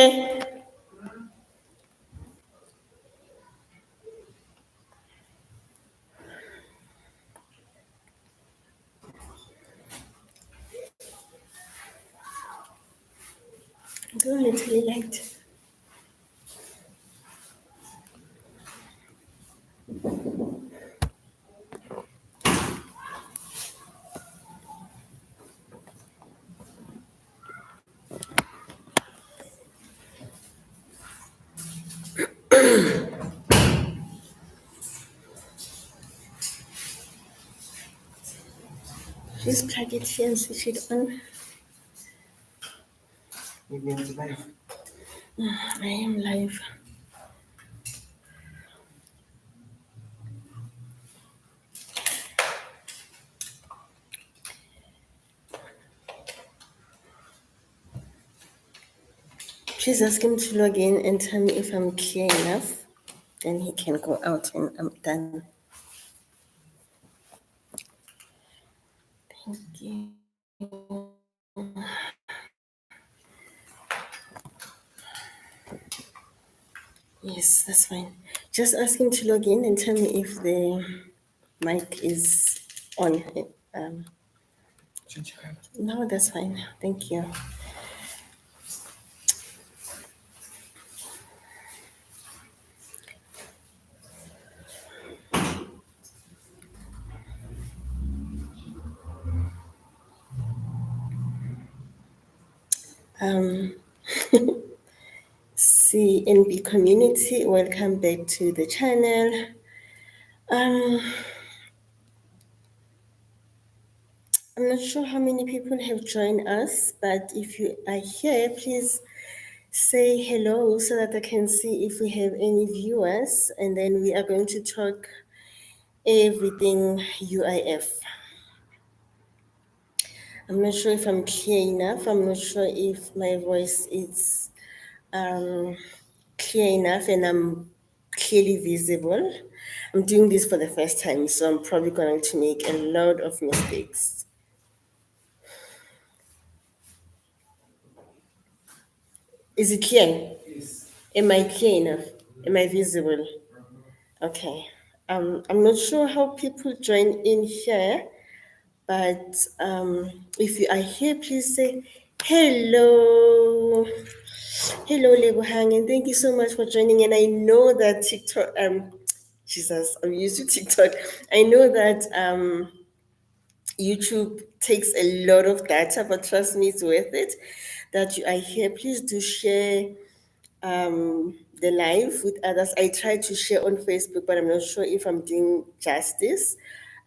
share. Go little light. Please plug it here and switch it on. You're going to live. I am live. Please ask him to log in and tell me if I'm clear enough. Then he can go out and I'm done. Thank you. Yes, that's fine. Just ask him to log in and tell me if the mic is on. Um, no, that's fine. Thank you. CNB community, welcome back to the channel. I'm not sure how many people have joined us, but if you are here, please say hello so that I can see if we have any viewers, and then we are going to talk everything UIF. I'm not sure if I'm clear enough. I'm not sure if my voice is clear enough and I'm clearly visible. I'm doing this for the first time, so I'm probably going to make a lot of mistakes. Is it clear? Yes. Am I clear enough? Am I visible? Okay. I'm not sure how people join in here, but if you are here, please say hello. Hello, Lebohang, and thank you so much for joining. And I know that TikTok, Jesus, I'm used to TikTok. I know that YouTube takes a lot of data, but trust me, it's worth it that you are here. Please do share the live with others. I try to share on Facebook, but I'm not sure if I'm doing justice.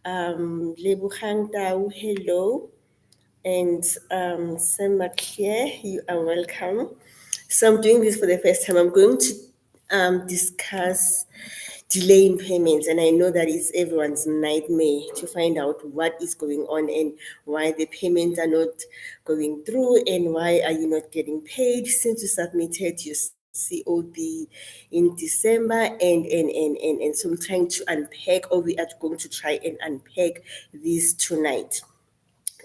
Lebohang Tau, hello. And Sam Maclear, you are welcome. So I'm doing this for the first time. I'm going to discuss delay in payments, and I know that it's everyone's nightmare to find out what is going on and why the payments are not going through and why are you not getting paid since you submitted your COB in December and so we're trying to unpack, or we are going to try and unpack this tonight.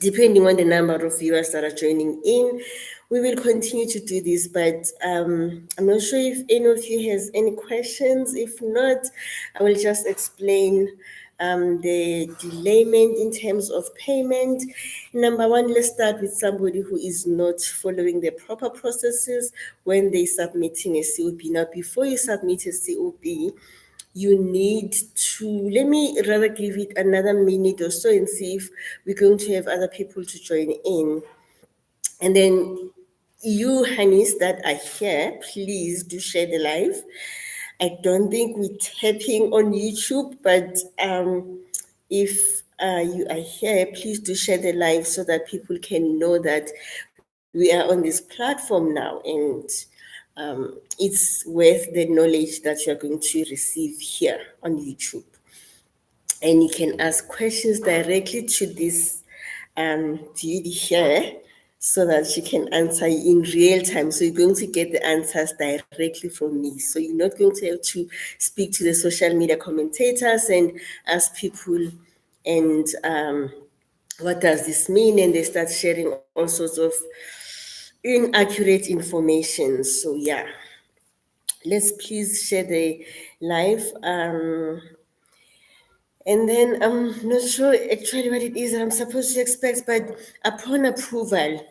Depending on the number of viewers that are joining in, we will continue to do this, but I'm not sure if any of you has any questions. If not, I will just explain the delayment in terms of payment. Number one, let's start with somebody who is not following the proper processes when they're submitting a COB. Now, before you submit a COB, you need to, let me rather give it another minute or so and see if we're going to have other people to join in. And then you, honeys, that are here, please do share the live. I don't think we're tapping on YouTube, but if you are here, please do share the live so that people can know that we are on this platform now, and it's worth the knowledge that you're going to receive here on YouTube. And you can ask questions directly to this lady here so that she can answer you in real time. So you're going to get the answers directly from me. So you're not going to have to speak to the social media commentators and ask people and what does this mean? And they start sharing all sorts of inaccurate information. So yeah, let's please share the live. And then I'm not sure actually what it is that I'm supposed to expect, but upon approval,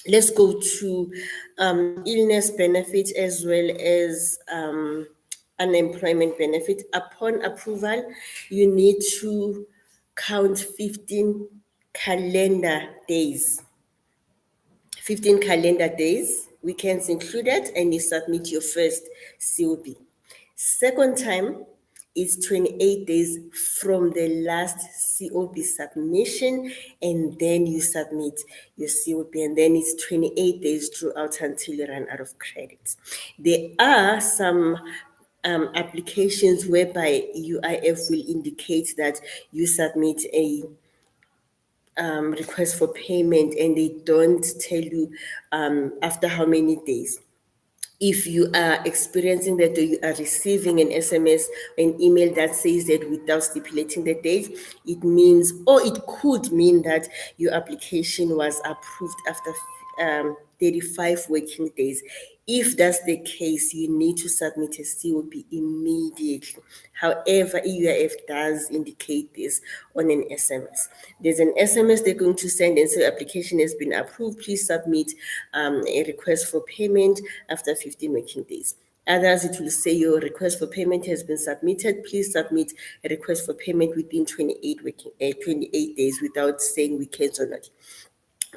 let's go to illness benefit as well as unemployment benefit. Upon approval, you need to count 15 calendar days. 15 calendar days, weekends included, and you submit your first COB. Second time is 28 days from the last COB submission, and then you submit your COB, and then it's 28 days throughout until you run out of credits. There are some applications whereby UIF will indicate that you submit a request for payment and they don't tell you after how many days. If you are experiencing that or you are receiving an SMS, an email that says that without stipulating the date, it means, or it could mean that your application was approved after 35 working days. If that's the case, you need to submit a COB immediately. However, EUIF does indicate this on an SMS. There's an SMS they're going to send and say application has been approved. Please submit a request for payment after 15 working days. Others, it will say your request for payment has been submitted. Please submit a request for payment within 28 days without saying weekends or not.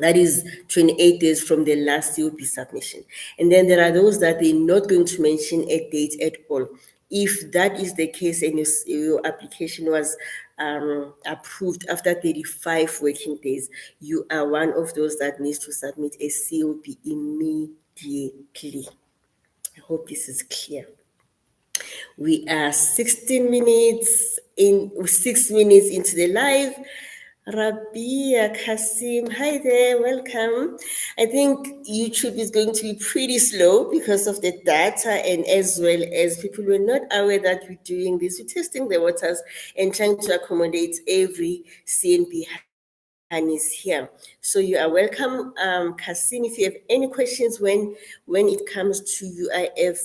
That is 28 days from the last COP submission. And then there are those that they're not going to mention a date at all. If that is the case and your application was approved after 35 working days, you are one of those that needs to submit a COP immediately. I hope this is clear. We are 16 minutes in, 6 minutes into the live. Rabia Kasim, hi there, welcome. I think YouTube is going to be pretty slow because of the data, and as well as people were not aware that we're doing this. We're testing the waters and trying to accommodate every CNP is here. So you are welcome, Kasim. If you have any questions when it comes to UIF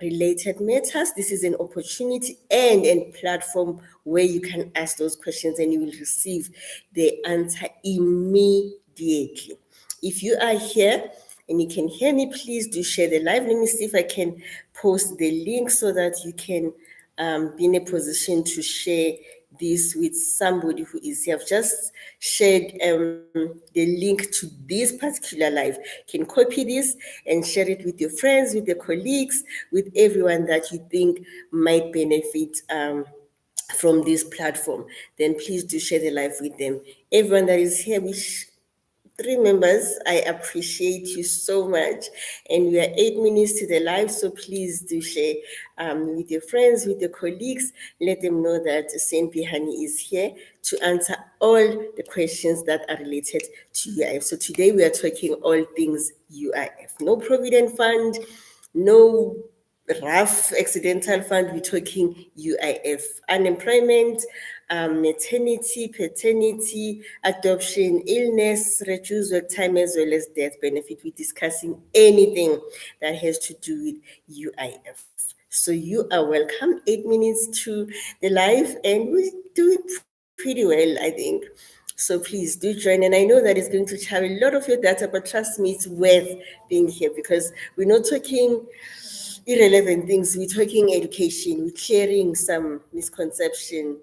related matters, this is an opportunity and a platform where you can ask those questions and you will receive the answer immediately. If you are here and you can hear me, please do share the live. Let me see if I can post the link so that you can be in a position to share this with somebody who is here. I've just shared the link to this particular live. You can copy this and share it with your friends, with your colleagues, with everyone that you think might benefit from this platform. Then please do share the live with them. Everyone that is here, 3 members, I appreciate you so much. And we are 8 minutes to the live, so please do share with your friends, with your colleagues. Let them know that Saint Bihani is here to answer all the questions that are related to UIF. So today we are talking all things UIF. No provident fund, no rough accidental fund. We're talking UIF, unemployment, maternity, paternity, adoption, illness, reduced work time, as well as death benefit. We're discussing anything that has to do with UIF. So you are welcome. 8 minutes to the live, and we do it pretty well, I think. So please do join. And I know that it's going to have a lot of your data, but trust me, it's worth being here because we're not talking irrelevant things. We're talking education. We're clearing some misconception.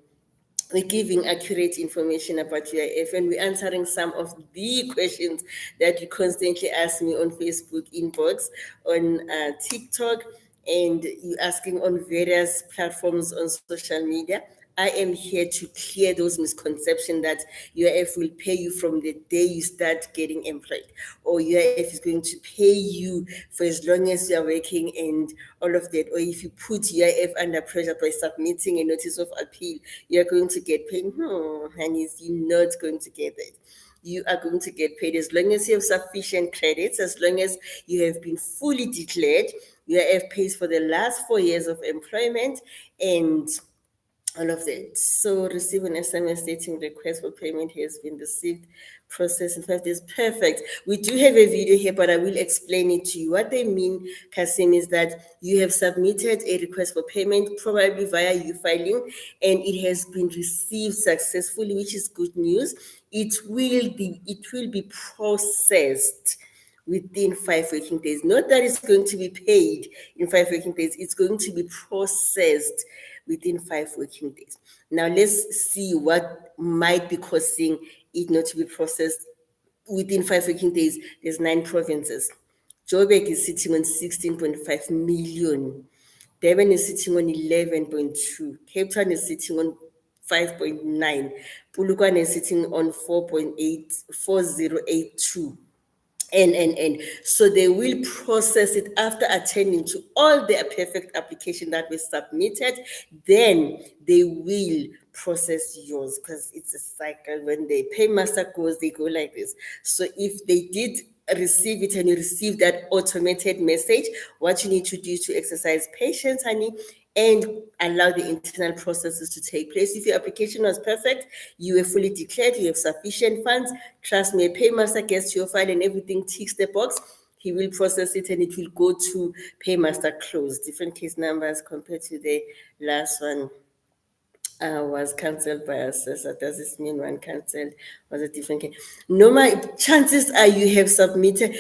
We're giving accurate information about UIF, and we're answering some of the questions that you constantly ask me on Facebook inbox, on TikTok, and you asking on various platforms on social media. I am here to clear those misconceptions that UIF will pay you from the day you start getting employed, or UIF is going to pay you for as long as you are working and all of that. Or if you put UIF under pressure by submitting a notice of appeal, you're going to get paid. Honey, you're not going to get that. You are going to get paid as long as you have sufficient credits, as long as you have been fully declared. UIF pays for the last 4 years of employment and all of that. So receive an SMS stating request for payment has been received. process in 5 days. Perfect. We do have a video here, but I will explain it to you. What they mean, Kasim, is that you have submitted a request for payment, probably via e-filing, and it has been received successfully, which is good news. It will be processed within 5 working days. Not that it's going to be paid in 5 working days, it's going to be processed within 5 working days. Now, let's see what might be causing it not to be processed within 5 working days. There's 9 provinces. Joburg is sitting on 16.5 million. Durban is sitting on 11.2. Cape Town is sitting on 5.9. Polokwane is sitting on 4.84082. And so they will process it after attending to all their perfect application that was submitted. Then they will process yours, because it's a cycle. When the paymaster goes, they go like this. So if they did receive it and you receive that automated message, what you need to do is to exercise patience, honey, and allow the internal processes to take place. If your application was perfect, you were fully declared, you have sufficient funds, trust me, a paymaster gets to your file and everything ticks the box, he will process it and it will go to paymaster close. Different case numbers compared to the last one. Was cancelled by assessor. Does this mean one cancelled was a different case? Normal chances are you have submitted.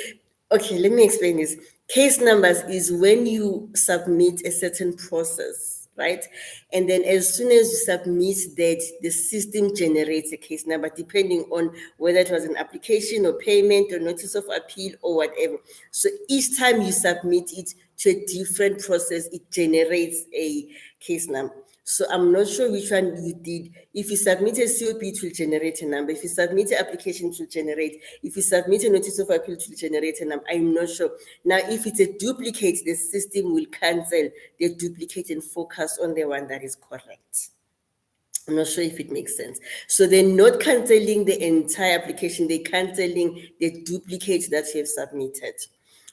Okay, let me explain this. Case numbers is when you submit a certain process, right? And then as soon as you submit that, the system generates a case number depending on whether it was an application or payment or notice of appeal or whatever. So each time you submit it to a different process, it generates a case number. So I'm not sure which one you did. If you submit a COP, it will generate a number. If you submit an application, it will generate. If you submit a notice of appeal, it will generate a number. I'm not sure. Now, if it's a duplicate, the system will cancel the duplicate and focus on the one that is correct. I'm not sure if it makes sense. So they're not canceling the entire application, they're canceling the duplicate that you have submitted.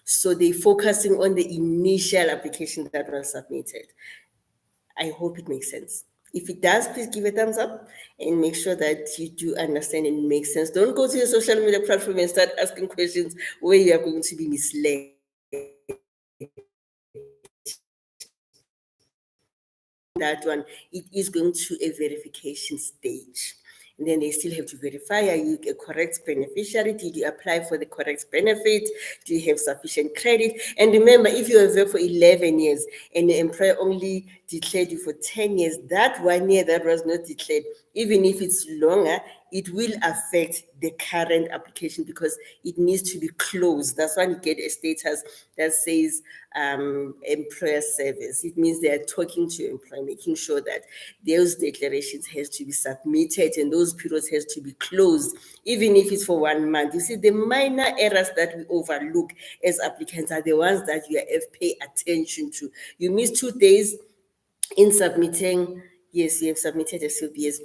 So they're focusing on the initial application that was submitted. I hope it makes sense. If it does, please give a thumbs up and make sure that you do understand and make sense. Don't go to your social media platform and start asking questions where you are going to be misled. That one, it is going to a verification stage. And then they still have to verify, are you a correct beneficiary? Did you apply for the correct benefit? Do you have sufficient credit? And remember, if you have worked for 11 years and the employer only declared you for 10 years, that 1 year that was not declared, even if it's longer, it will affect the current application because it needs to be closed. That's why you get a status that says employer service. It means they are talking to your employer, making sure that those declarations has to be submitted and those periods has to be closed, even if it's for 1 month. You see, the minor errors that we overlook as applicants are the ones that UIF pay attention to. You miss 2 days in submitting. Yes, you have submitted a COPS.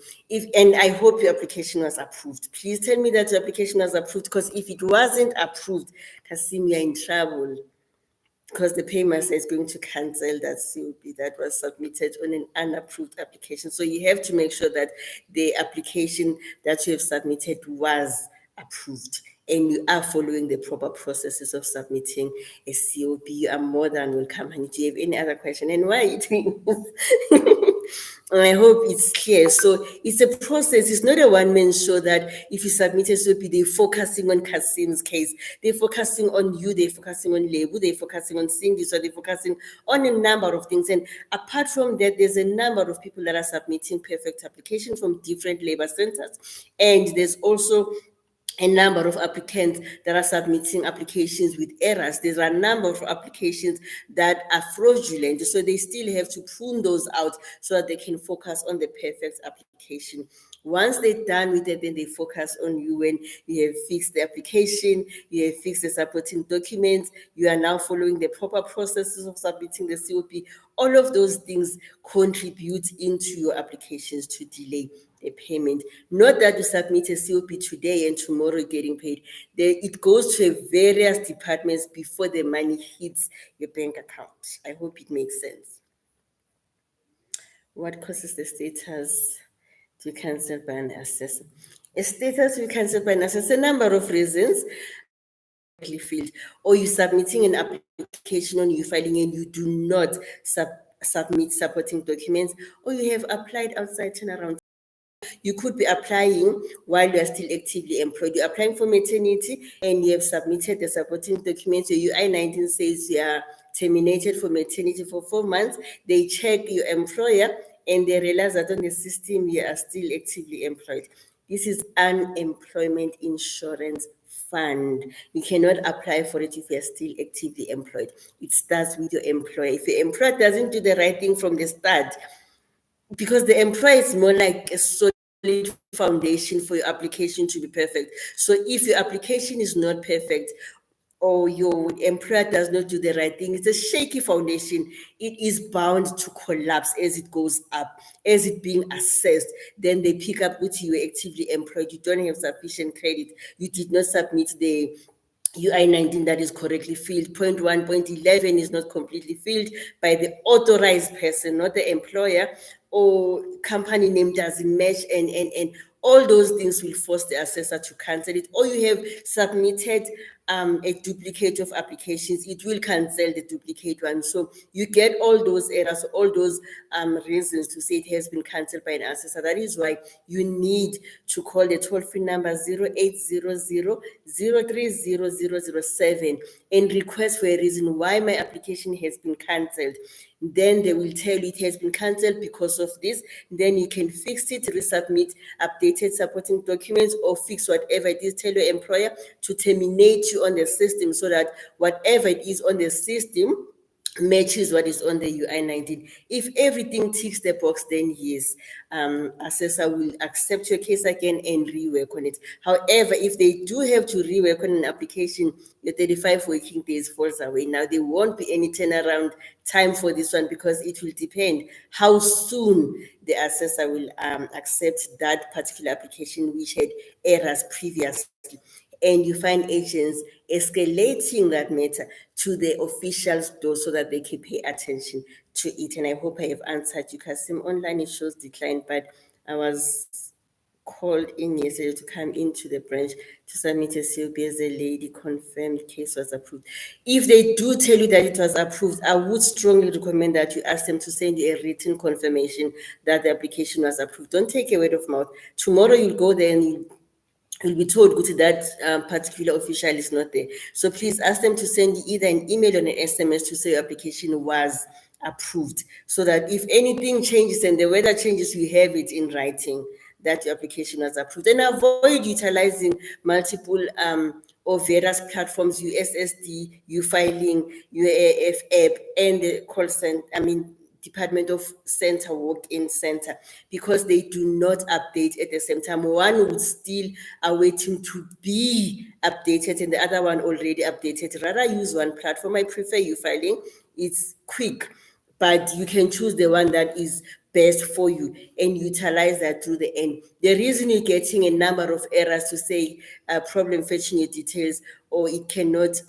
And I hope your application was approved. Please tell me that your application was approved, because if it wasn't approved, Kasim, you're in trouble, because the paymaster is going to cancel that COP that was submitted on an unapproved application. So you have to make sure that the application that you have submitted was approved and you are following the proper processes of submitting a COP. You are more than welcome. And do you have any other question? And why are you doing this? And I hope it's clear. So it's a process. It's not a one-man show that if you submit a COP, they're focusing on Kasim's case. They're focusing on you. They're focusing on Lebu. They're focusing on Cindy. So they're focusing on a number of things. And apart from that, there's a number of people that are submitting perfect applications from different labor centers. And there's also a number of applicants that are submitting applications with errors. There's a number of applications that are fraudulent. So they still have to prune those out so that they can focus on the perfect application. Once they're done with it, then they focus on you when you have fixed the application, you have fixed the supporting documents, you are now following the proper processes of submitting the COP. All of those things contribute into your applications to delay a payment. Not that you submit a COP today and tomorrow you're getting paid. It goes to various departments before the money hits your bank account. I hope it makes sense. What causes the status to cancel by an assessor? A status will cancel by us. There's a number of reasons filled, or you're submitting an application on you filing and you do not submit supporting documents, or you have applied outside turnaround. You could be applying while you are still actively employed. You're applying for maternity and you have submitted the supporting documents. Your UI-19 says you are terminated for maternity for 4 months. They check your employer and they realize that on the system you are still actively employed. This is unemployment insurance fund. You cannot apply for it if you're still actively employed. It starts with your employer. If your employer doesn't do the right thing from the start, because the employer is more like a solid foundation for your application to be perfect. So if your application is not perfect, or your employer does not do the right thing, it's a shaky foundation. It is bound to collapse as it goes up, as it being assessed. Then they pick up with you actively employed. You don't have sufficient credit. You did not submit the UI-19 that is correctly filled. Point 1, point 11 is not completely filled by the authorized person, not the employer, or company name doesn't match, and all those things will force the assessor to cancel it. Or you have submitted a duplicate of applications, it will cancel the duplicate one. So you get all those errors, all those reasons to say it has been cancelled by an assessor. That is why you need to call the toll-free number 0800-030-007 and request for a reason why my application has been cancelled. Then they will tell you it has been cancelled because of this. Then you can fix it, resubmit updated supporting documents, or fix whatever it is. Tell your employer to terminate you on the system so that whatever it is on the system matches what is on the UI-19. If everything ticks the box, then yes, assessor will accept your case again and rework on it. However, if they do have to rework on an application, your 35 working days falls away. Now, there won't be any turnaround time for this one because it will depend how soon the assessor will accept that particular application which had errors previously. And you find agents escalating that matter to the officials door so that they can pay attention to it. And I hope I have answered you. Kasim, online it shows decline, but I was called in yesterday to come into the branch to submit a COB as a lady confirmed case was approved. If they do tell you that it was approved, I would strongly recommend that you ask them to send you a written confirmation that the application was approved. Don't take a word of mouth. Tomorrow you'll go there and you'll be told go to that particular official is not there. So please ask them to send you either an email or an SMS to say your application was approved, so that if anything changes and the weather changes, you have it in writing that your application was approved. And avoid utilizing multiple or various platforms, USSD, U-filing, UIF app, and the call center, Department of Center, walk-in center, because they do not update at the same time. One would still awaiting to be updated and the other one already updated. Rather use one platform. I prefer U-filing. It's quick, but you can choose the one that is best for you and utilize that through the end. The reason you're getting a number of errors to say problem fetching your details, or it cannot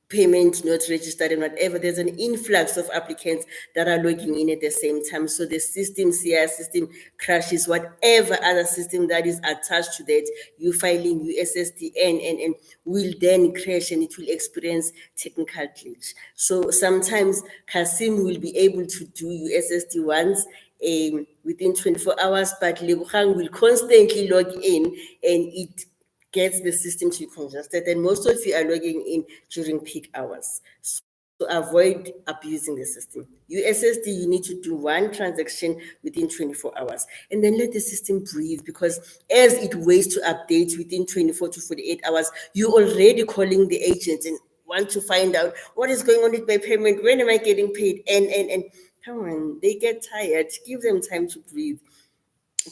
payment not registered and whatever, there's an influx of applicants that are logging in at the same time. So the system, CI system crashes, whatever other system that is attached to that, you filing USSD and will then crash and it will experience technical glitch. So sometimes Kasim will be able to do USSD once within 24 hours, but Lebogang will constantly log in and it gets the system to be congested, and most of you are logging in during peak hours. So avoid abusing the system. USSD, you need to do one transaction within 24 hours and then let the system breathe, because as it waits to update within 24 to 48 hours, you're already calling the agents and want to find out what is going on with my payment, when am I getting paid, and come on, they get tired. Give them time to breathe.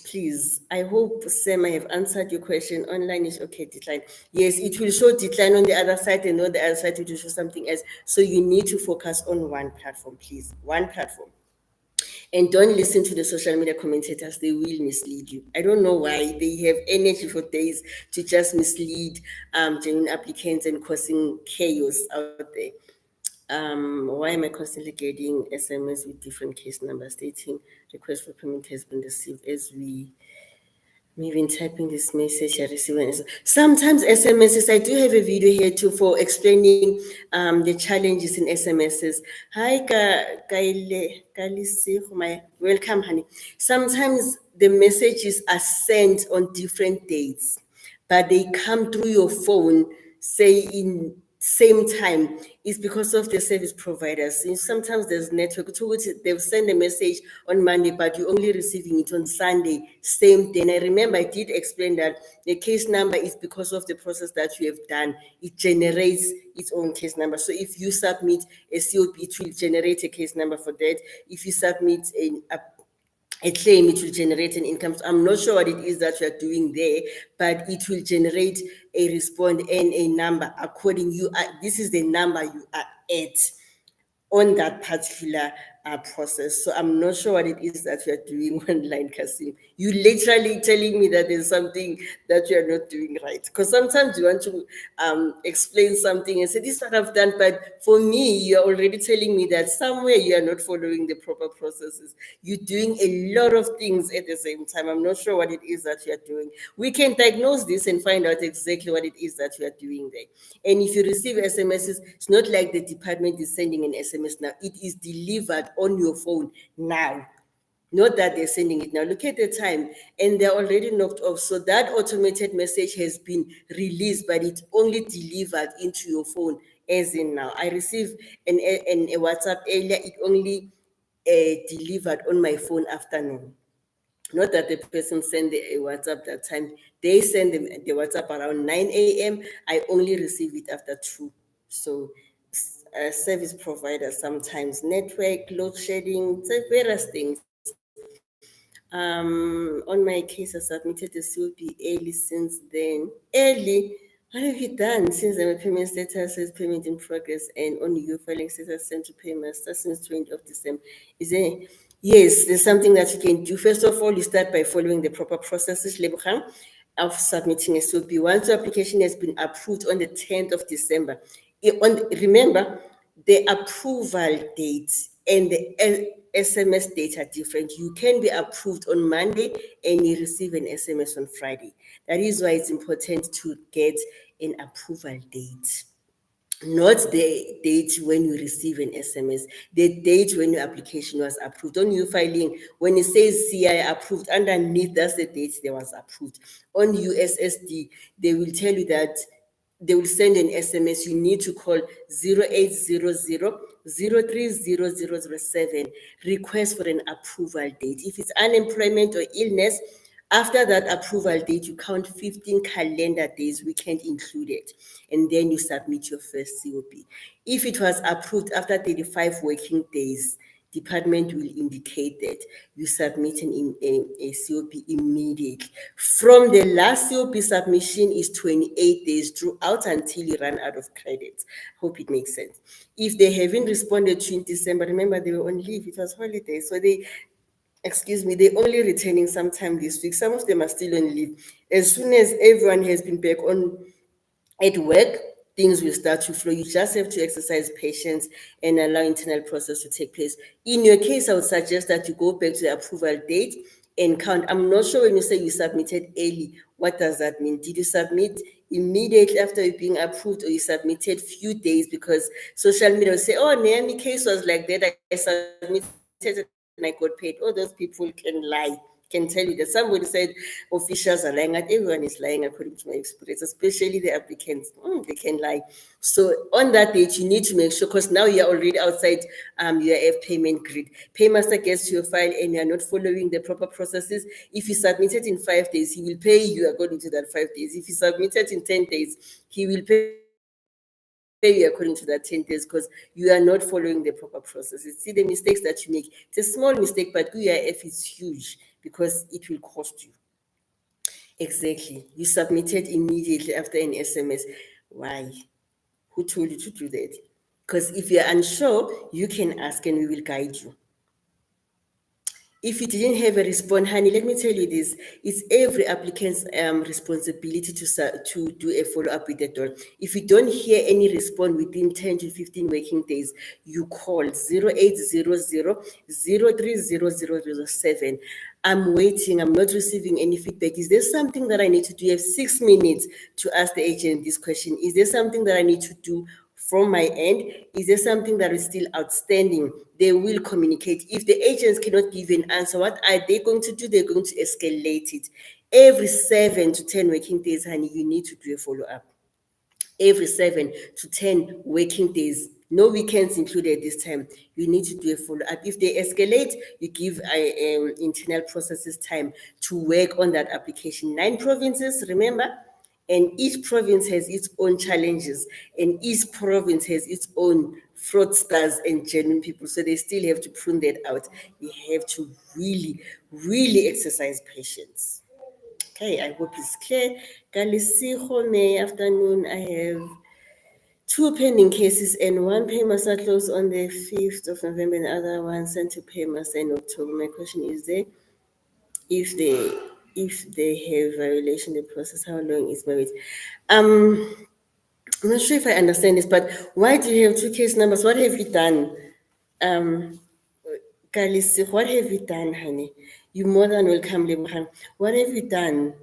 Please, I hope, Sam, I have answered your question. Online is okay, decline. Yes, it will show decline on the other side, and on the other side, it will show something else. So you need to focus on one platform, please. One platform. And don't listen to the social media commentators, they will mislead you. I don't know why they have energy for days to just mislead genuine applicants and causing chaos out there. Why am I constantly getting SMS with different case numbers stating request for payment has been received as we I'm even typing this message I received. Sometimes SMSs, I do have a video here too for explaining the challenges in SMSs. Hi, my welcome, honey. Sometimes the messages are sent on different dates, but they come through your phone, say in same time. It's because of the service providers. And sometimes there's network to which they'll send a message on Monday, but you're only receiving it on Sunday, same day. And I remember I did explain that the case number is because of the process that you have done. It generates its own case number. So if you submit a COP, it will generate a case number for that. If you submit a claim, it will generate an income. So I'm not sure what it is that you are doing there, but it will generate a response and a number according you are, this is the number you are at on that particular process. So I'm not sure what it is that you are doing online, Kasim. You literally telling me that there's something that you are not doing right. Because sometimes you want to explain something and say, this is what I've done. But for me, you're already telling me that somewhere you are not following the proper processes. You're doing a lot of things at the same time. I'm not sure what it is that you are doing. We can diagnose this and find out exactly what it is that you are doing there. And if you receive SMSs, it's not like the department is sending an SMS now. It is delivered on your phone now. Not that they're sending it now. Look at the time, and they're already knocked off. So that automated message has been released, but it's only delivered into your phone as in now. I received a WhatsApp earlier. It only delivered on my phone afternoon. Not that the person sent the WhatsApp that time. They send the WhatsApp around 9 a.m. I only receive it after 2. So service providers sometimes, network, load shedding, various things. On my case, I submitted the COP early since then. Early? What have you done since my payment status says payment in progress and on your filing status sent to payment since 20th of December? Is there? Yes, there's something that you can do. First of all, you start by following the proper processes, Lebucham, of submitting a SOP. Once your application has been approved on the 10th of December, remember, the approval date and the SMS date are different. You can be approved on Monday and you receive an SMS on Friday. That is why it's important to get an approval date, not the date when you receive an SMS, the date when your application was approved. On your filing, when it says CI approved, underneath that's the date they was approved. On USSD, they will tell you that they will send an SMS. You need to call 0800 030007, request for an approval date. If it's unemployment or illness, after that approval date, you count 15 calendar days, weekend included, and then you submit your first COP. If it was approved after 35 working days, department will indicate that you submit a COP immediately. From the last COP submission is 28 days throughout until you run out of credits. Hope it makes sense. If they haven't responded to you in December, remember they were on leave, it was holiday, so they're only returning sometime this week. Some of them are still on leave. As soon as everyone has been back on at work, things will start to flow. You just have to exercise patience and allow internal process to take place. In your case, I would suggest that you go back to the approval date and count. I'm not sure when you say you submitted early, what does that mean? Did you submit immediately after you being approved, or you submitted few days? Because social media will say, oh, Naomi case was like that, I submitted and I got paid. All those people can lie, can tell you that. Somebody said officials are lying, and everyone is lying according to my experience, especially the applicants. They can lie. So on that date, you need to make sure, because now you're already outside UIF payment grid. Paymaster gets to your file and you're not following the proper processes. If you submit it in 5 days, he will pay you according to that 5 days. If you submit it in 10 days, he will pay you according to that 10 days, because you are not following the proper processes. See the mistakes that you make. It's a small mistake, but UIF is huge because it will cost you. Exactly. You submitted immediately after an SMS. Why? Who told you to do that? Because if you're unsure, you can ask and we will guide you. If you didn't have a response, honey, let me tell you this: it's every applicant's responsibility to do a follow up with the door. If you don't hear any response within 10 to 15 working days, you call 0800 030007. I'm waiting, I'm not receiving any feedback. Is there something that I need to do? You have 6 minutes to ask the agent this question. Is there something that I need to do from my end? Is there something that is still outstanding? They will communicate. If the agents cannot give you an answer, what are they going to do? They're going to escalate it. Every 7 to 10 working days, honey, you need to do a follow-up. Every 7 to 10 working days, no weekends included this time. You need to do a follow-up. If they escalate, you give internal processes time to work on that application. 9 provinces, remember, and each province has its own challenges, and each province has its own fraudsters and genuine people. So they still have to prune that out. You have to really, really exercise patience. Okay, I hope it's clear. Kalisiho, May afternoon. I have 2 pending cases, and one pay must not close on the 5th of November, and the other one sent to pay must in October. My question is there, if they have violation the process, how long is my wait? I'm not sure if I understand this, but why do you have 2 case numbers? What have you done? Um, Kalisi, what have you done, honey? You more than welcome, Lebogang. What have you done?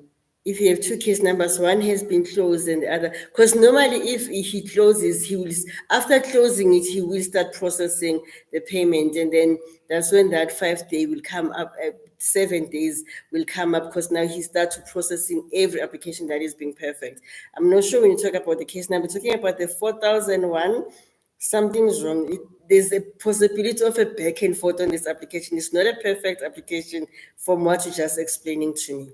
If you have 2 case numbers, one has been closed and the other, because normally if he closes, he will, after closing it, he will start processing the payment, and then that's when that 5 day will come up, 7 days will come up, because now he starts processing every application that is being perfect. I'm not sure when you talk about the case number, talking about the 4001, something's wrong. There's a possibility of a back and forth on this application. It's not a perfect application from what you're just explaining to me.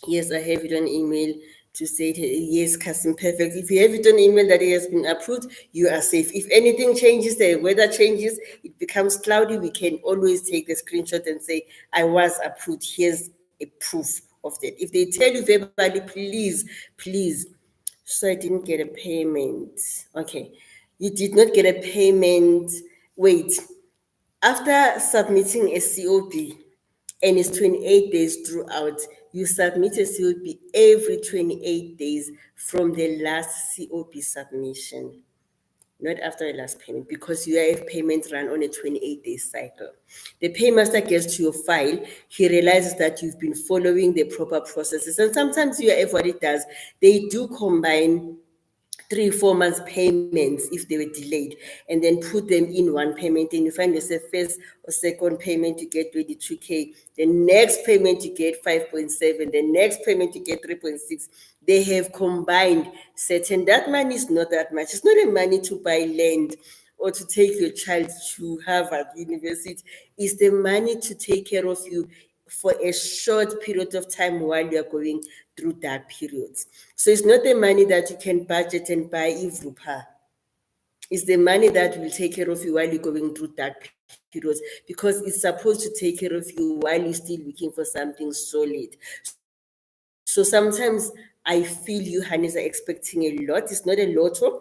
Yes, I have it on email to say, yes, Kasim, perfect. If you have it on email that it has been approved, you are safe. If anything changes, the weather changes, it becomes cloudy, we can always take the screenshot and say, I was approved. Here's a proof of that. If they tell you verbally, please, so I didn't get a payment. Okay. You did not get a payment. Wait, after submitting a COP, and it's 28 days throughout, you submit a COP every 28 days from the last COP submission, not after the last payment, because UIF payment run on a 28-day cycle. The paymaster gets to your file, he realizes that you've been following the proper processes, and sometimes UIF, what it does, they do combine 3 4 months payments if they were delayed, and then put them in one payment, and you find yourself first or second payment you get 22K, the next payment you get 5.7, the next payment you get 3.6. They have combined certain, that money is not that much. It's not a money to buy land or to take your child to Harvard University. It's the money to take care of you for a short period of time while you are going through dark periods. So it's not the money that you can budget and buy Ivrupa. It's the money that will take care of you while you're going through dark periods, because it's supposed to take care of you while you're still looking for something solid. So sometimes I feel you, Hannes, are expecting a lot. It's not a lotto.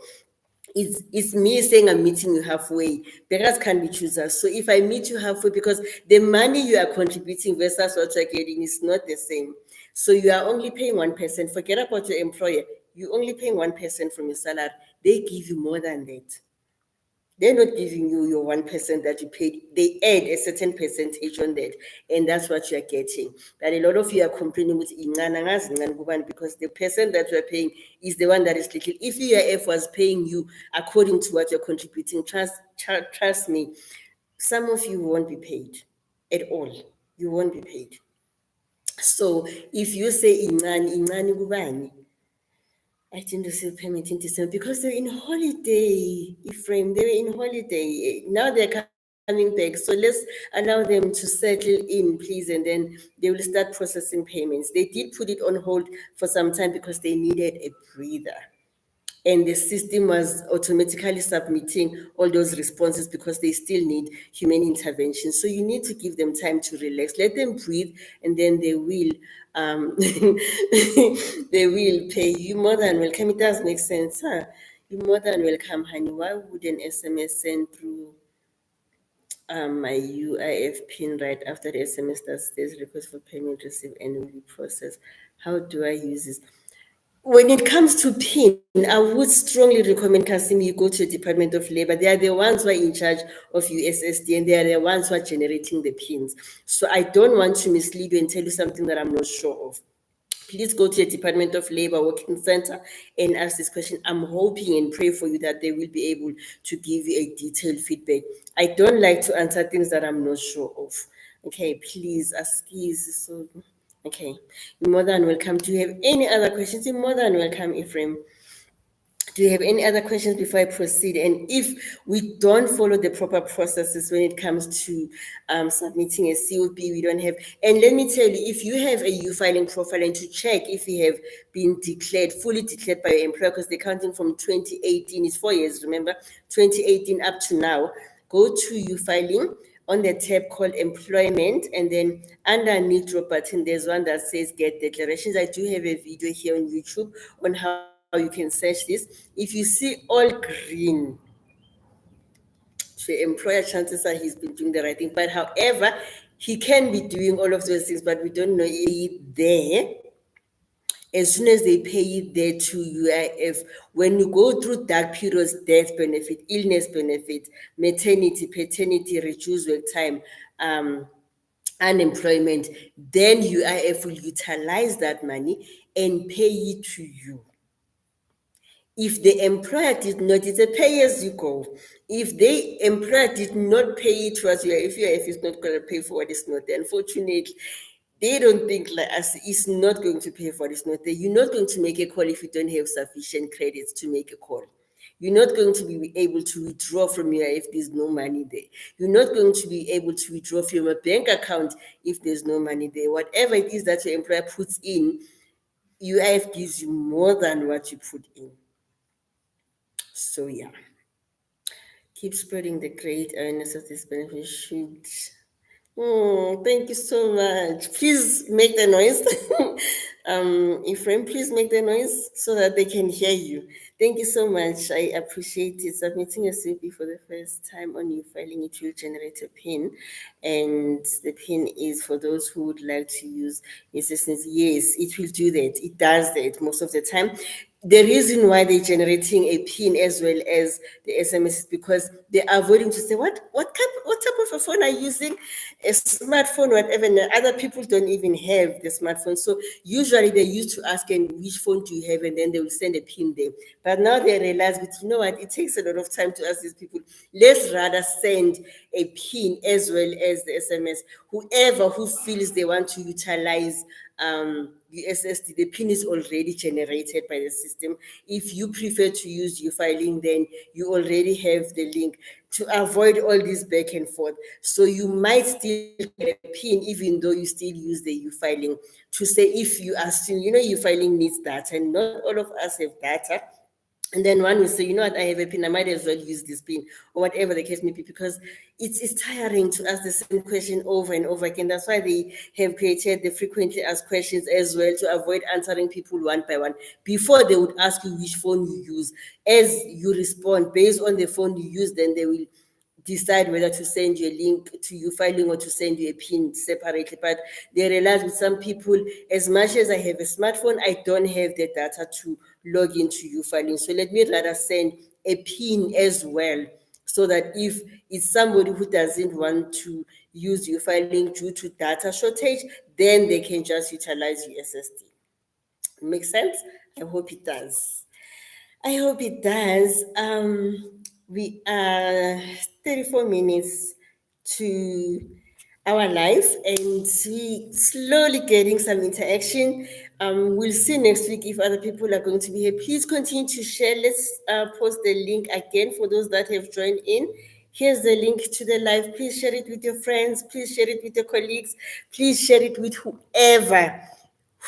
It's me saying I'm meeting you halfway. Beggars can be choosers. So if I meet you halfway, because the money you are contributing versus what you're getting is not the same. So you are only paying 1%. Forget about your employer. You're only paying 1% from your salary. They give you more than that. They're not giving you your 1% that you paid. They add a certain percentage on that, and that's what you're getting. But a lot of you are complaining with because the percent that you're paying is the one that is little. If UIF was paying you according to what you're contributing, trust me, some of you won't be paid at all. You won't be paid. So if you say incani kubani, I didn't receive payment in December because they're in holiday, Ephraim. They were in holiday. Now they're coming back. So let's allow them to settle in, please, and then they will start processing payments. They did put it on hold for some time because they needed a breather. And the system was automatically submitting all those responses because they still need human intervention. So you need to give them time to relax, let them breathe, and then they will they will pay you. More than welcome. It does make sense, huh? You more than welcome, honey. Why would an SMS send through my UIF pin right after the SMS that says request for payment received and will be processed? How do I use this? when it comes to PIN, I would strongly recommend Kasim you go to the Department of Labor. They are the ones who are in charge of USSD and they are the ones who are generating the PINs. So I don't want to mislead you and tell you something that I'm not sure of. Please go to the Department of Labor Working Center and ask this question. I'm hoping and pray for you that they will be able to give you a detailed feedback. I don't like to answer things that I'm not sure of. Okay, please ask. So, okay, you're more than welcome. Do you have any other questions? You're more than welcome, Ephraim. Do you have any other questions before I proceed? And if we don't follow the proper processes when it comes to submitting a COP, we don't have. And let me tell you, if you have a U-filing profile and to check if you have been declared, fully declared by your employer, because they're counting from 2018, it's 4 years, remember, 2018 up to now, go to U-filing on the tab called employment, and then underneath drop button there's one that says get declarations. I do have a video here on YouTube on how you can search this. If you see all green, the employer, chances are he's been doing the right thing. But however, he can be doing all of those things, but we don't know it there. As soon as they pay it there to UIF, when you go through dark periods, death benefit, illness benefit, maternity, paternity, reduced work time, unemployment, then UIF will utilize that money and pay it to you. If the employer did not, it's a pay as you go. If the employer did not pay it to us, if UIF is not going to pay for what is not there, unfortunately, they don't think like us, it's not going to pay for what is not there. You're not going to make a call if you don't have sufficient credits to make a call. You're not going to be able to withdraw from UIF if there's no money there. You're not going to be able to withdraw from a bank account if there's no money there. Whatever it is that your employer puts in, UIF gives you more than what you put in. So yeah, keep spreading the great awareness of this benefit. Thank you so much. Please make the noise. Ephraim, please make the noise so that they can hear you. Thank you so much. I appreciate it. Submitting a CP for the first time on you filing it will generate a PIN. And the PIN is for those who would like to use assistance. Yes, it will do that. It does that most of the time. The reason why they're generating a PIN as well as the SMS is because they're avoiding to say, what type of a phone are you using? A smartphone, whatever. And other people don't even have the smartphone. So usually they used to ask, and which phone do you have? And then they will send a PIN there. But now they realize, but you know what? It takes a lot of time to ask these people. Let's rather send a PIN as well as the SMS. Whoever who feels they want to utilize USSD, the PIN is already generated by the system. If you prefer to use U-filing, then you already have the link to avoid all this back and forth. So you might still get a PIN even though you still use the U-filing to say if you assume, U-filing needs data, and not all of us have data. And then one will say, you know what, I have a PIN, I might as well use this PIN, or whatever the case may be, because it's tiring to ask the same question over and over again. That's why they have created the frequently asked questions as well, to avoid answering people one by one. Before they would ask you which phone you use. As you respond, based on the phone you use, then they will decide whether to send you a link to U-filing or to send you a PIN separately. But they realize with some people, as much as I have a smartphone, I don't have the data to log into U-filing. So let me rather send a PIN as well, so that if it's somebody who doesn't want to use U-filing due to data shortage, then they can just utilize USSD. Make sense? I hope it does. I hope it does. We are 34 minutes to our live, and we slowly getting some interaction. We'll see next week if other people are going to be here. Please continue to share. Let's post the link again for those that have joined in. Here's the link to the live. Please share it with your friends. Please share it with your colleagues. Please share it with whoever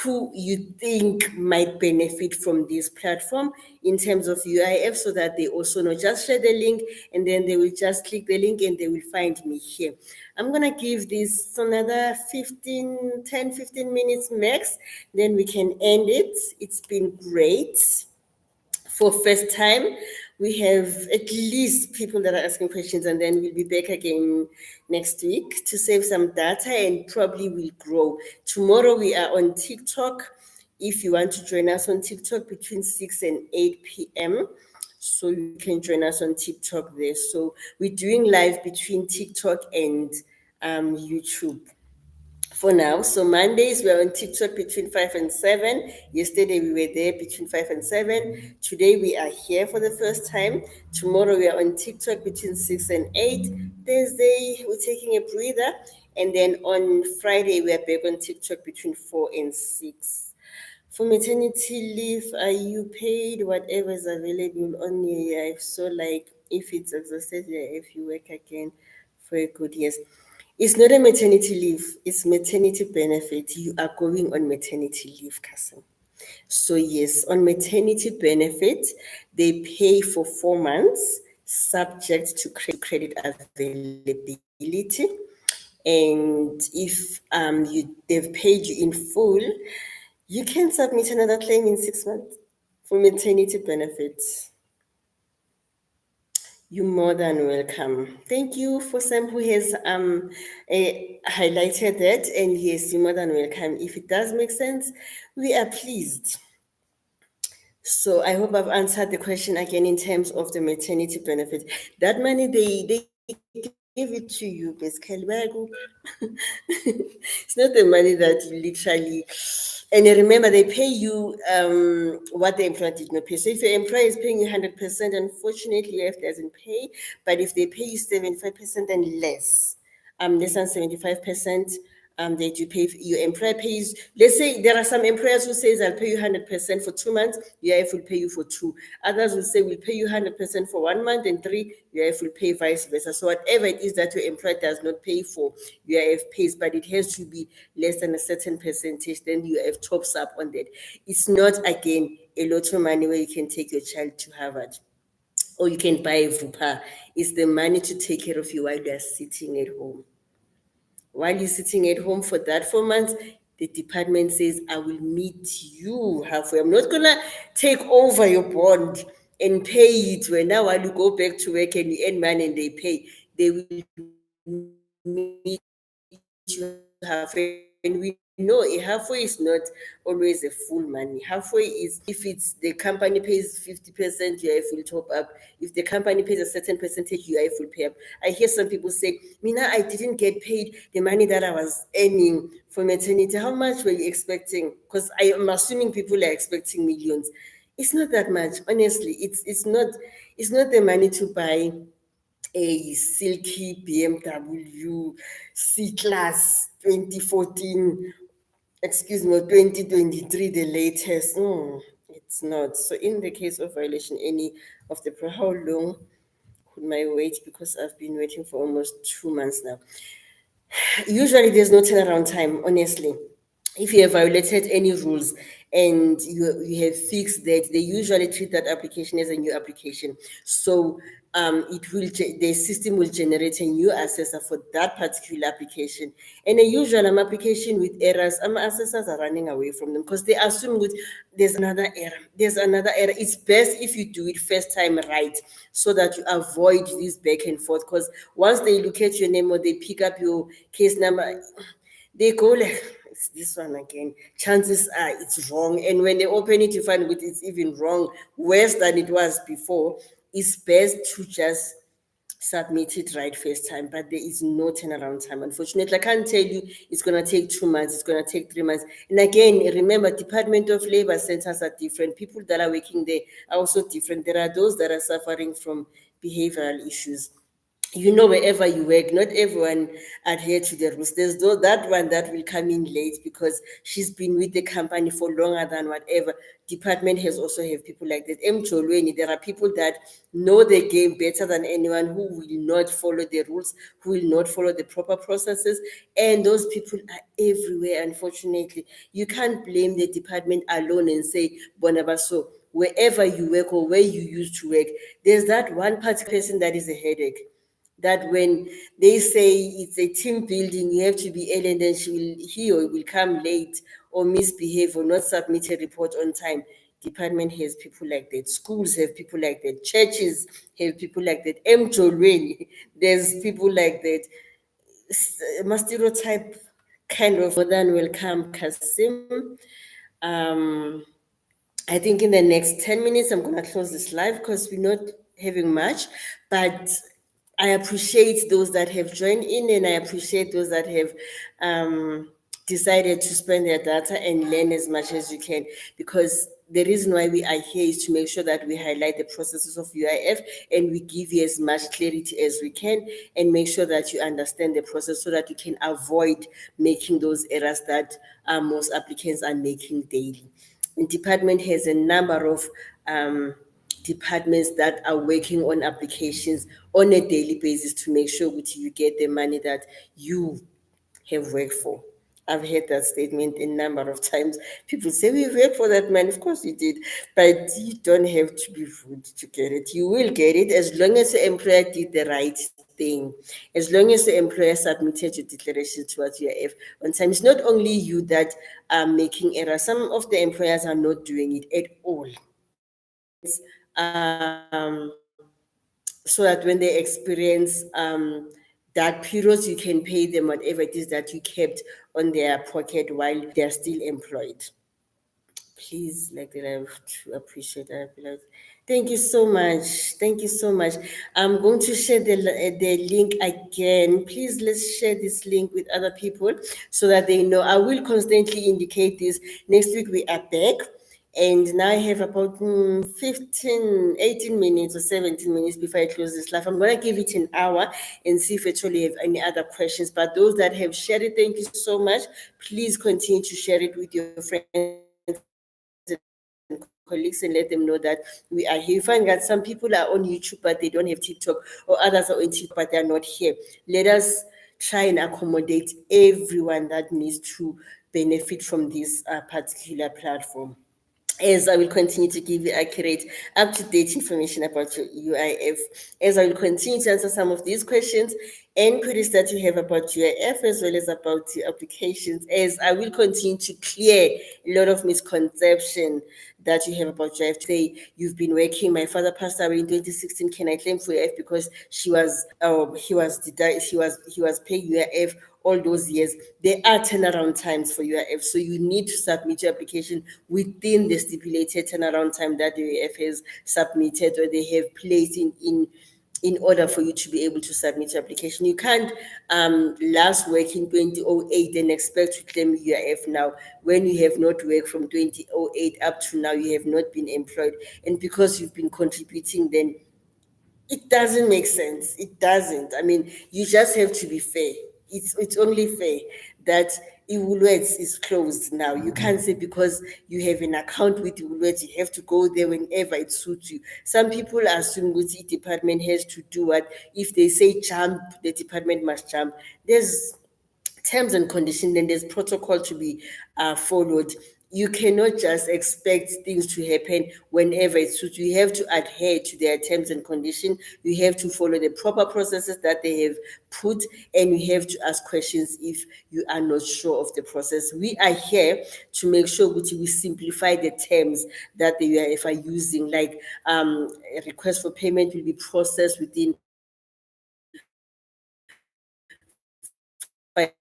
who you think might benefit from this platform in terms of UIF, so that they also know. Just share the link and then they will just click the link and they will find me here. I'm going to give this another 10, 15 minutes max, then we can end it. It's been great. For first time, we have at least people that are asking questions, and then we'll be back again next week to save some data, and probably will grow. Tomorrow we are on TikTok. if you want to join us on TikTok between 6 and 8 p.m. So you can join us on TikTok there. So we're doing live between TikTok and YouTube for now. So Mondays we're on TikTok between 5 and 7. Yesterday we were there between 5 and 7. Today we are here for the first time. Tomorrow we are on TikTok between 6 and 8. Thursday we're taking a breather. And then on Friday we are back on TikTok between 4 and 6. For maternity leave, are you paid whatever is available on your UIF? So, like, if it's exhausted, if you work again for a good years. It's not a maternity leave, it's maternity benefit. You are going on maternity leave, cousin. So, yes, on maternity benefit, they pay for 4 months, subject to credit availability. And if they've paid you in full, you can submit another claim in 6 months for maternity benefits. You're more than welcome. Thank you for Sam who has highlighted that. And yes, you're more than welcome. If it does make sense, we are pleased. So I hope I've answered the question again in terms of the maternity benefit. That money they give it to you basically. It's not the money that you literally, and remember they pay you what the employer did not pay. So if your employer is paying you 100%, unfortunately UF doesn't pay. But if they pay you 75% and less than 75%, they do pay. Your employer pays. Let's say there are some employers who says I'll pay you 100% for 2 months. UIF will pay you for two. Others will say we'll pay you 100% for 1 month and three. UIF will pay vice versa. So whatever it is that your employer does not pay for, UIF pays, but it has to be less than a certain percentage. Then UIF tops up on that. It's not again a lot of money where you can take your child to Harvard or you can buy a VUPA. It's the money to take care of you while you are sitting at home. While you're sitting at home for that 4 months, the department says, I will meet you halfway. I'm not going to take over your bond and pay it when now while you go back to work and you earn money and they pay. They will meet you halfway. And we know a halfway is not always a full money. Halfway is if it's the company pays 50%, UIF will top up. If the company pays a certain percentage, UIF will pay up. I hear some people say, Mina, I didn't get paid the money that I was earning for maternity. How much were you expecting? Because I am assuming people are expecting millions. It's not that much, honestly. It's not the money to buy a silky BMW C-Class 2014, excuse me, 2023, the latest. It's not. So in the case of violation, any of the, how long could my wait? Because I've been waiting for almost 2 months now. Usually there's no turnaround time, honestly. If you have violated any rules and you have fixed that, they usually treat that application as a new application. So the system will generate a new assessor for that particular application. And a usual application with errors, assessors are running away from them because they assume that there's another error. There's another error. It's best if you do it first time right so that you avoid this back and forth. Because once they look at your name or they pick up your case number, they go like, it's this one again. Chances are it's wrong. And when they open it, you find out it's even wrong, worse than it was before. It's best to just submit it right first time, but there is no turnaround time. Unfortunately, I can't tell you it's going to take 2 months, it's going to take 3 months. And again, remember, Department of Labor centers are different. People that are working there are also different. There are those that are suffering from behavioral issues. Wherever you work, not everyone adhere to the rules. There's that one that will come in late because she's been with the company for longer than whatever. Department has also have people like that. There are people that know the game better than anyone, who will not follow the rules, who will not follow the proper processes. And those people are everywhere, unfortunately. You can't blame the department alone and say, Bonabaso, wherever you work or where you used to work, there's that one particular person that is a headache, that when they say it's a team building, you have to be early, and then he or will come late or misbehave or not submit a report on time. Department has people like that. Schools have people like that. Churches have people like that. Mjolweni, there's people like that. Stereotype kind of. More than welcome, Kasim. Um, I think in the next 10 minutes, I'm going to close this live because we're not having much. But I appreciate those that have joined in, and I appreciate those that have decided to spend their data and learn as much as you can, because the reason why we are here is to make sure that we highlight the processes of UIF and we give you as much clarity as we can and make sure that you understand the process so that you can avoid making those errors that most applicants are making daily. The department has a number of departments that are working on applications on a daily basis to make sure that you get the money that you have worked for. I've heard that statement a number of times. People say, we worked for that money. Of course you did, but you don't have to be rude to get it. You will get it as long as the employer did the right thing, as long as the employer submitted your declaration towards UIF on time. It's not only you that are making errors. Some of the employers are not doing it at all. So that when they experience that periods, you can pay them whatever it is that you kept on their pocket while they're still employed. Please, like that, I have to appreciate that. Thank you so much. Thank you so much. I'm going to share the link again. Please, let's share this link with other people so that they know. I will constantly indicate this. Next week we are back. And now I have about 15, 18 minutes or 17 minutes before I close this live. I'm going to give it an hour and see if actually have any other questions. But those that have shared it, thank you so much. Please continue to share it with your friends and colleagues and let them know that we are here. You find that some people are on YouTube, but they don't have TikTok, or others are on TikTok, but they are not here. Let us try and accommodate everyone that needs to benefit from this particular platform, as I will continue to give you accurate, up-to-date information about your UIF, as I will continue to answer some of these questions and queries that you have about UIF, as well as about the applications, as I will continue to clear a lot of misconception that you have about UIF. Today, you've been working, my father passed away in 2016, can I claim for UIF because he was paying UIF all those years? There are turnaround times for UIF, so you need to submit your application within the stipulated turnaround time that the UIF has submitted or they have placed in order for you to be able to submit your application. You can't last work in 2008 and expect to claim UIF now when you have not worked from 2008 up to now. You have not been employed, and because you've been contributing, then it doesn't make sense. It doesn't. I mean, you just have to be fair. It's only fair that Woolworths is closed now. You can't say because you have an account with Woolworths, you have to go there whenever it suits you. Some people assume the department has to do what, if they say jump, the department must jump. There's terms and conditions, and there's protocol to be followed. You cannot just expect things to happen whenever it suits you. You have to adhere to their terms and conditions. You have to follow the proper processes that they have put, and you have to ask questions if you are not sure of the process. We are here to make sure that we simplify the terms that the UIF are using, like a request for payment will be processed within 5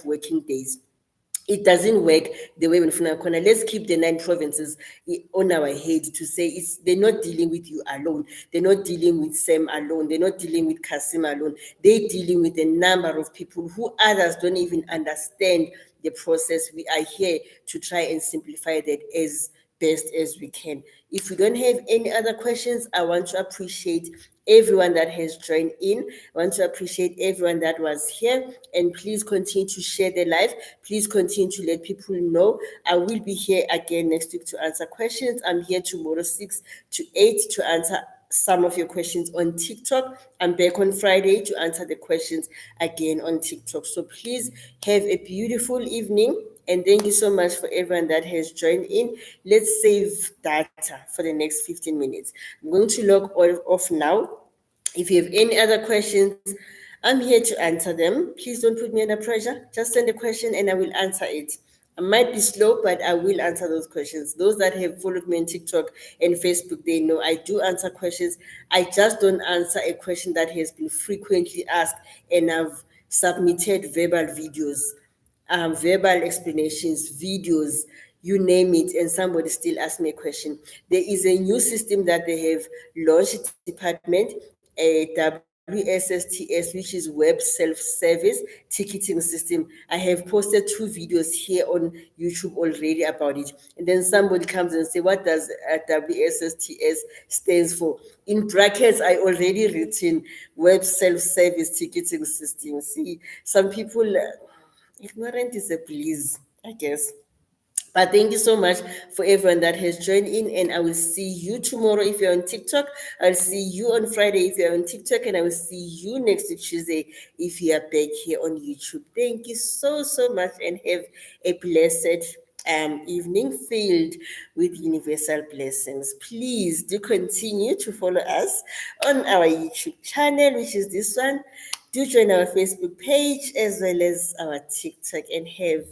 working days. It doesn't work the way when Funakona. Let's keep the 9 provinces on our head to say they're not dealing with you alone. They're not dealing with Sam alone. They're not dealing with Kasim alone. They're dealing with a number of people who others don't even understand the process. We are here to try and simplify that as best as we can. If we don't have any other questions, I want to appreciate everyone that has joined in. I want to appreciate everyone that was here, and please continue to share the live. Please continue to let people know. I will be here again next week to answer questions. I'm here tomorrow 6 to 8 to answer some of your questions on TikTok. I'm back on Friday to answer the questions again on TikTok. So please have a beautiful evening. And thank you so much for everyone that has joined in. Let's save data for the next 15 minutes. I'm going to log off now. If you have any other questions, I'm here to answer them. Please don't put me under pressure. Just send a question and I will answer it. I might be slow, but I will answer those questions. Those that have followed me on TikTok and Facebook, they know I do answer questions. I just don't answer a question that has been frequently asked, and I've submitted verbal videos, verbal explanations, videos, you name it, and somebody still asks me a question. There is a new system that they have launched, department, a WSSTS, which is Web Self-Service Ticketing System. I have posted 2 videos here on YouTube already about it. And then somebody comes and say, what does WSSTS stands for? In brackets, I already written Web Self-Service Ticketing System. See, some people, ignorant is a bliss, I guess. But thank you so much for everyone that has joined in, and I will see you tomorrow if you're on TikTok. I'll see you on Friday if you're on TikTok, and I will see you next Tuesday if you are back here on YouTube. Thank you so, so much, and have a blessed evening filled with universal blessings. Please do continue to follow us on our YouTube channel, which is this one. Do join our Facebook page as well as our TikTok, and have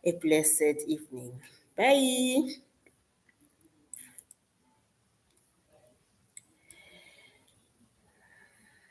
a blessed evening. Bye.